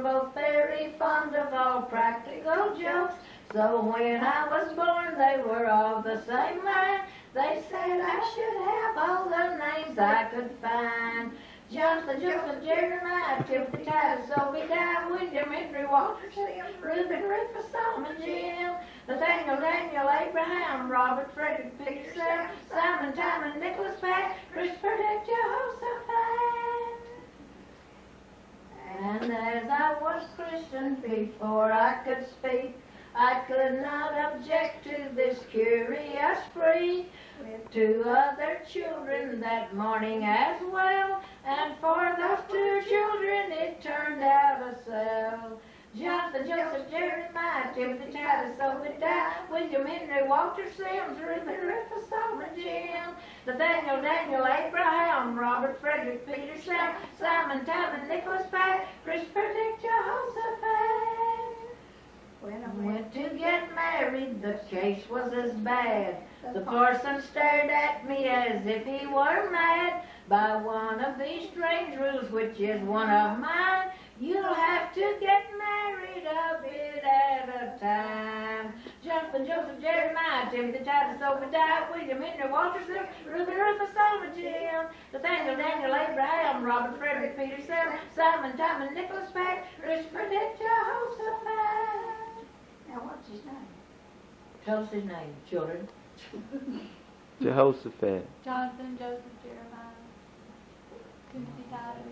both very fond of all practical jokes. So when I was born, they were all the same line. They said I should have all the names I could find. Jonathan, Joseph, Jeremiah, Timothy, Titus, Obadiah, William, Henry, Walter, Sam, Reuben, Rufus, Solomon, Jim, Nathaniel, Daniel, Abraham, Robert, Frederick, Peter, Sam, Simon, Timon, Nicholas, Pat, Christopher, Dick, Jehoshaphat. And as I was christened before I could speak, I could not object to this curious freak. With 2 other children that morning as well, and for those 2 children it turned out a cell. Jonathan, Joseph, Jeremiah, Timothy, Titus, Obadiah, William, Henry, Walter, Sims, Reuben, Rufus, Solomon, Jim, Nathaniel, Daniel, Abraham, Robert, Frederick, Peter, Sam, Simon, Timon, Nicholas, Pat, Christopher, Dick, Jehoshaphat. When I went to get married, the case was as bad. The parson stared at me as if he were mad. By one of these strange rules, which is one of mine, you'll have to get married a bit at a time. Jonathan, Joseph, Jeremiah, Timothy, Titus, Obadiah, William, Henry, Walter, Sims, Reuben, Rufus, Solomon, Jim, Nathaniel, Daniel, Abraham, Robert, Frederick, Peter, Sam, Simon, Timon, Nicholas, Pat, Christopher, Dick, Jehoshaphat. Now what's his name? Tell us his name, children. Jehoshaphat. Jonathan, Joseph, Jeremiah, Timothy, Titus,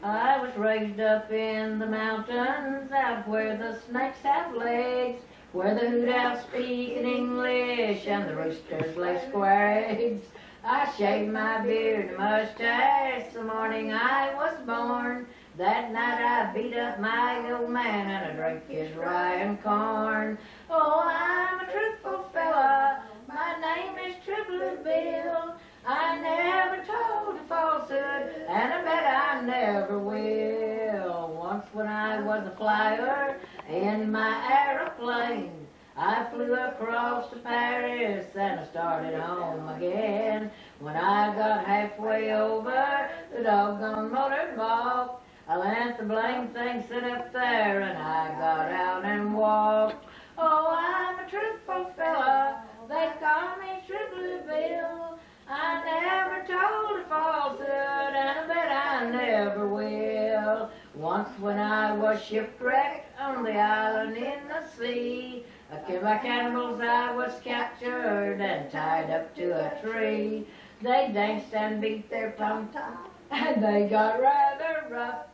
I was raised up in the mountains, out where the snakes have legs, where the hoot owls speak in English and the roosters lay square eggs. I shaved my beard and mustache the morning I was born. That night I beat up my old man and I drank his rye and corn. Oh, I'm a truthful fella, my name is True Bill. I never told a falsehood, and I bet I never will. Once when I was a flyer in my aeroplane, I flew across to Paris and I started home again. When I got halfway over the doggone motor balked, I let the blame thing sit up there and I got out and walked. Oh, I'm a truthful fella, they call me True Bill. I never told a falsehood, and I bet I never will. Once when I was shipwrecked on the island in the sea, by cannibals I was captured and tied up to a tree. They danced and beat their tom-tom, and they got rather rough.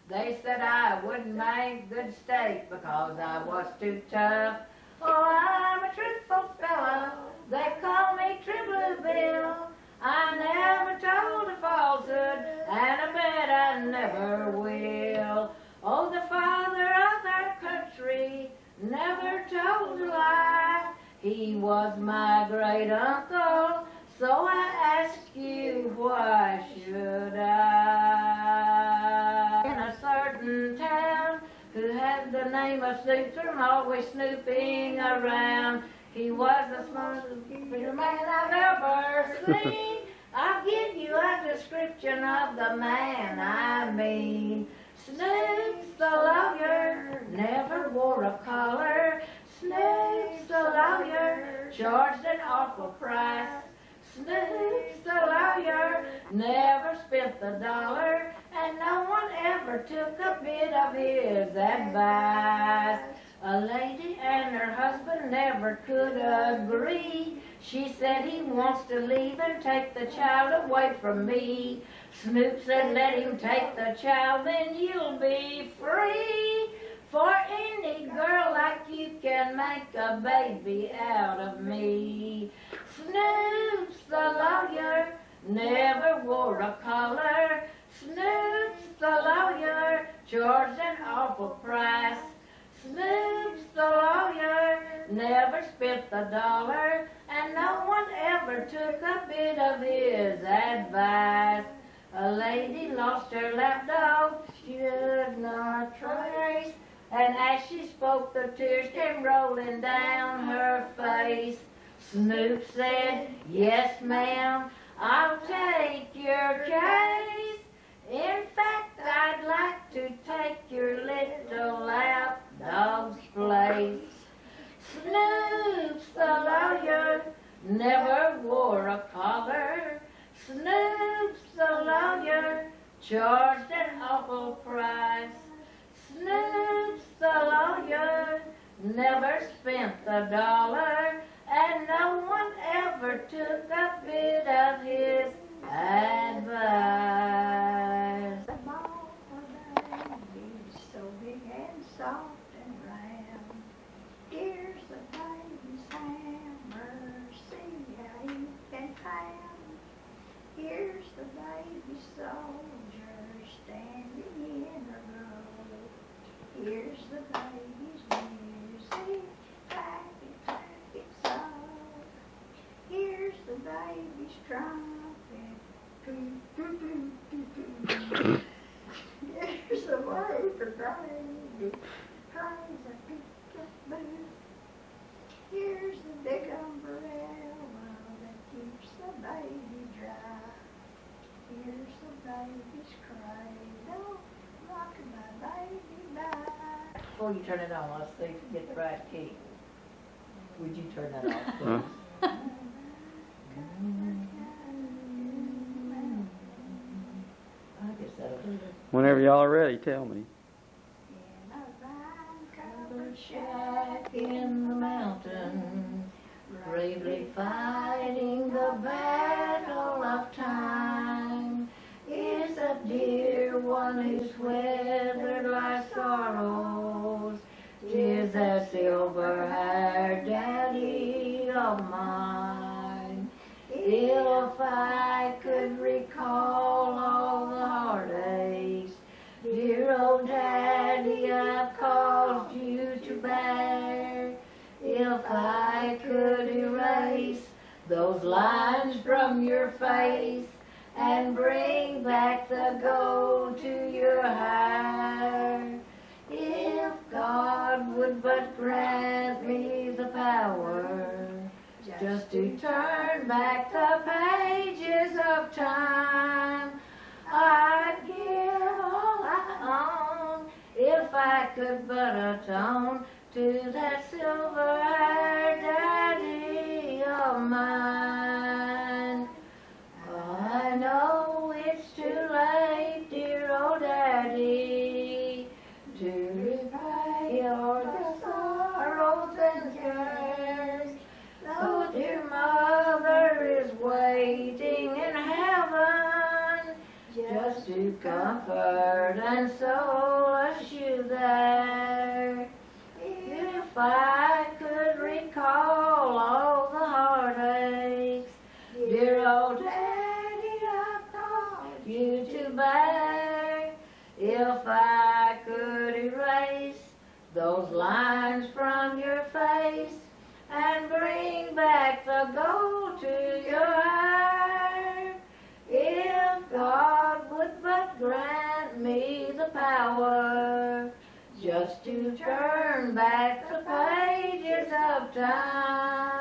They said I wouldn't make good steak because I was too tough. Oh, I'm a truthful fellow, they call me True Bill. I never told a falsehood, and I bet I never will. Oh, the father of our country never told a lie. He was my great uncle, so I ask you, why should I? In a certain town, who had the name of Snooper, always snooping around. He was the smartest man I've ever seen. I'll give you a description of the man I mean. Snoops the lawyer never wore a collar. Snoops the lawyer charged an awful price. Snoops the lawyer never spent the dollar, and no one ever took a bit of his advice. A lady and her husband never could agree. She said he wants to leave and take the child away from me. Snoop said, let him take the child, then you'll be free. For any girl like you can make a baby out of me. Snoops the lawyer never wore a collar. Snoops the lawyer charged an awful price. Snoops the lawyer never spent the dollar, and no one ever took a bit of his advice. A lady lost her lapdog, she could not trace, and as she spoke the tears came rolling down her face. Snoop said, yes ma'am, I'll take your charged an awful price. Snoops the lawyer never spent a dollar, and no one ever took a bit of his advice. The ball for babies, so big and soft and round. Here's the baby's hammer, see how he can pound. Here's the baby soldier standing in a row. Here's the baby's music, clack it so. Here's the baby's trumpet, toot toot toot toot toot. Here's the way for baby, praise a peek-a-boo. Here's the big umbrella that keeps the baby dry. Here's the baby's cradle, rocking my baby back. Before you turn it on, let's see if you get the right key. Would you turn that off, please? I guess that'll do it. Whenever y'all are ready, tell me. In a vine-covered Shack in the mountains, bravely fighting the battle of time, is a dear one who's weathered life's sorrows. 'Tis that silver-haired daddy of mine. If I could recall all the heartaches, dear old daddy, I've caused you to bear. If I could erase those lines from your face and bring back the gold to your hair, if God would but grant me the power just to turn back the pages of time, I'd give all I own if I could but atone to that silver-haired daddy of mine. I know it's too late, dear old daddy, to repay all the sorrows and cares. Though dear mother is waiting in heaven just to comfort and solace you there. If I could recall all the heartaches, dear old daddy, I've caused you to bear. If I could erase those lines from your face and bring back the gold to your hair, if God would but grant me the power just to turn back the pages of time,